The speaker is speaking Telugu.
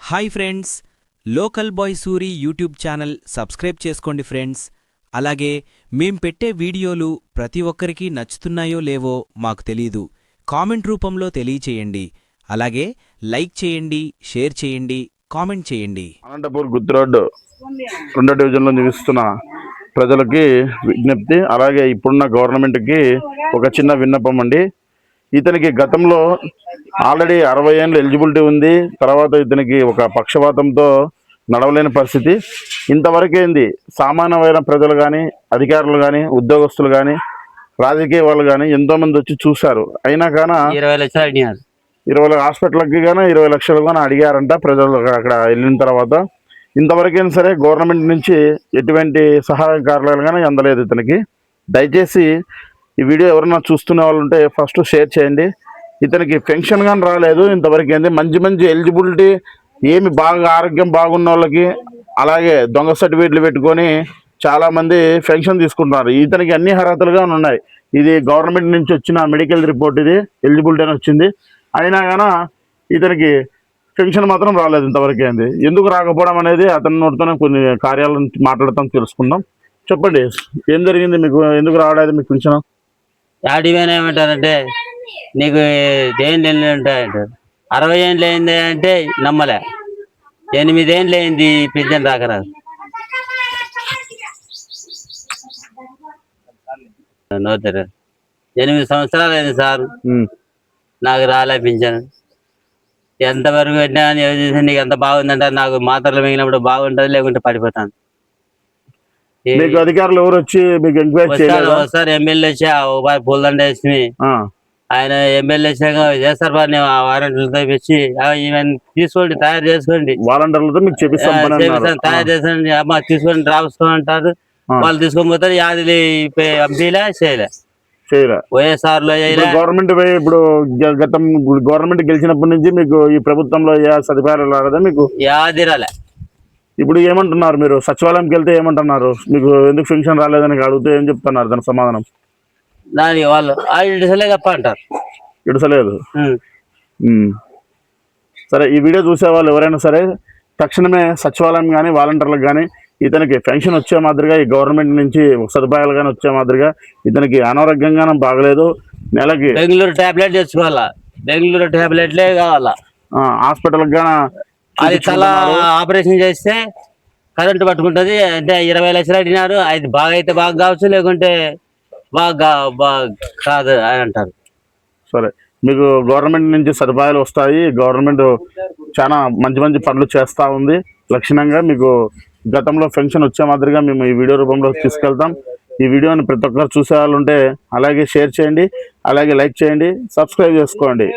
Hi friends, local boy Suri YouTube channel subscribe చేసుకోండి ఫ్రెండ్స్. అలాగే మేం పెట్టే వీడియోలు ప్రతి ఒక్కరికి నచ్చుతున్నాయో లేవో మాకు తెలీదు, కామెంట్ రూపంలో తెలియచేయండి. అలాగే లైక్ చేయండి, షేర్ చేయండి, కామెంట్ చేయండి. అనంతపూర్ గుత్తి రోడ్డు 2వ డివిజన్లో నివసిస్తున్న ప్రజలకి విజ్ఞప్తి, అలాగే ఇప్పుడున్న గవర్నమెంట్కి ఒక చిన్న విన్నపం అండి. ఇతనికి గతంలో ఆల్రెడీ 60 ఏళ్ళు ఎలిజిబిలిటీ ఉంది. తర్వాత ఇతనికి ఒక పక్షవాతంతో నడవలేని పరిస్థితి. ఇంతవరకేంది సామాన్యమైన ప్రజలు కానీ, అధికారులు కానీ, ఉద్యోగస్తులు కానీ, రాజకీయ వాళ్ళు కానీ ఎంతోమంది వచ్చి చూశారు. అయినా కానీ 20 లక్షలు అడిగారు. 20 హాస్పిటల్కి కానీ 20 లక్షలు కానీ అడిగారంట ప్రజలు. అక్కడ వెళ్ళిన తర్వాత ఇంతవరకైనా సరే గవర్నమెంట్ నుంచి ఎటువంటి సహాయ కార్యాలు కానీ అందలేదు ఇతనికి. దయచేసి ఈ వీడియో ఎవరైనా చూస్తున్న వాళ్ళు ఉంటే ఫస్ట్ షేర్ చేయండి. ఇతనికి పెన్షన్ కానీ రాలేదు ఇంతవరకు. ఏంది మంచి ఎలిజిబిలిటీ ఏమి బాగా ఆరోగ్యం బాగున్న వాళ్ళకి, అలాగే దొంగ సర్టిఫికేట్లు పెట్టుకొని చాలామంది పెన్షన్ తీసుకుంటున్నారు. ఇతనికి అన్ని అర్హతలుగా ఉన్నాయి. ఇది గవర్నమెంట్ నుంచి వచ్చిన మెడికల్ రిపోర్ట్, ఇది ఎలిజిబిలిటీ అని వచ్చింది. అయినా కానీ ఇతనికి పెన్షన్ మాత్రం రాలేదు ఇంతవరకు. ఏంది ఎందుకు రాకపోవడం అనేది అతని నోటితోనే కొన్ని కార్యాలను మాట్లాడతాం, తెలుసుకుందాం. చెప్పండి, ఏం జరిగింది మీకు? ఎందుకు రావడానికి మీకు పెన్షన్? యాడివేనా ఏమంటారంటే నీకు దేని ఉంటాయంటారు. 60 ఏళ్ళు అయింది అంటే నమ్మలే. 8 ఏళ్ళు అయింది పింఛన్ రాకరా. నోతారు 8 సంవత్సరాలు అయింది సార్, నాకు రాలే పింఛన్. ఎంతవరకు పెట్టినా నీకు ఎంత బాగుందంటే నాకు మాత్రలు మిగిలినప్పుడు బాగుంటుంది, లేకుంటే పడిపోతాను. అధికారులు ఎవరు వచ్చి మీకు ఎంక్వైరీ చేయాలి? సార్ ఎమ్మెల్యే వచ్చా పూలదండ వేసి ఆయన ఎమ్మెల్యే వచ్చాక చేస్తారు బాగా వారంటీలతో పెట్టి ఇవన్నీ తీసుకోండి, తయారు చేసుకోండి, వాలంటీర్లతో మీకు తయారు చేసండి అమ్మ తీసుకోండి రాసుకోమంటారు. వాళ్ళు తీసుకొని పోతారు. యాదిలే ఎంపీలే చేయలే వైఎస్ఆర్ లో గవర్నమెంట్. ఇప్పుడు గవర్నమెంట్ గెలిచినప్పటి నుంచి మీకు ఈ ప్రభుత్వంలో ఏ సదుపాయాలు రాలేదా మీకు? యాది రాలే. ఇప్పుడు ఏమంటున్నారు మీరు? సచివాలయంకి వెళ్తే ఏమంటున్నారు? మీకు ఎందుకు పెన్షన్ రాలేదని అడిగితే ఏం చెప్తున్నారు దానికి సమాధానం? దాని వాళ్ళు ఇడిసలే తప్ప అంటారు. ఇడిసలేదు. సరే, ఈ వీడియో చూసే వాళ్ళు ఎవరైనా సరే తక్షణమే సచివాలయం కానీ వాలంటీర్లకు కానీ ఇతనికి పెన్షన్ వచ్చే మాదిరిగా, ఈ గవర్నమెంట్ నుంచి సదుపాయాలు కానీ వచ్చే మాదిరిగా, ఇతనికి అనారోగ్యంగా బాగలేదు. నెలకి బెంగళూరు టాబ్లెట్ తెచ్చుకోవాలా, బెంగళూరు టాబ్లెట్లే కావాలా. హాస్పిటల్కి కానీ అది తల ఆపరేషన్ చేస్తే కరెంటు పట్టుకుంటుంది అంటే 20 లక్షలు అడిగినారు. అది బాగా అయితే బాగా కావచ్చు, లేకుంటే బాగా కాదు అని అంటారు. సరే, మీకు గవర్నమెంట్ నుంచి సదుపాయాలు వస్తాయి. గవర్నమెంట్ చాలా మంచి పనులు చేస్తూ ఉంది. లక్షణంగా మీకు గతంలో పెన్షన్ వచ్చే మాదిరిగా మేము ఈ వీడియో రూపంలో తీసుకెళ్తాం. ఈ వీడియోని ప్రతి ఒక్కరు చూసే వాళ్ళు ఉంటే అలాగే షేర్ చేయండి, అలాగే లైక్ చేయండి, సబ్స్క్రైబ్ చేసుకోండి.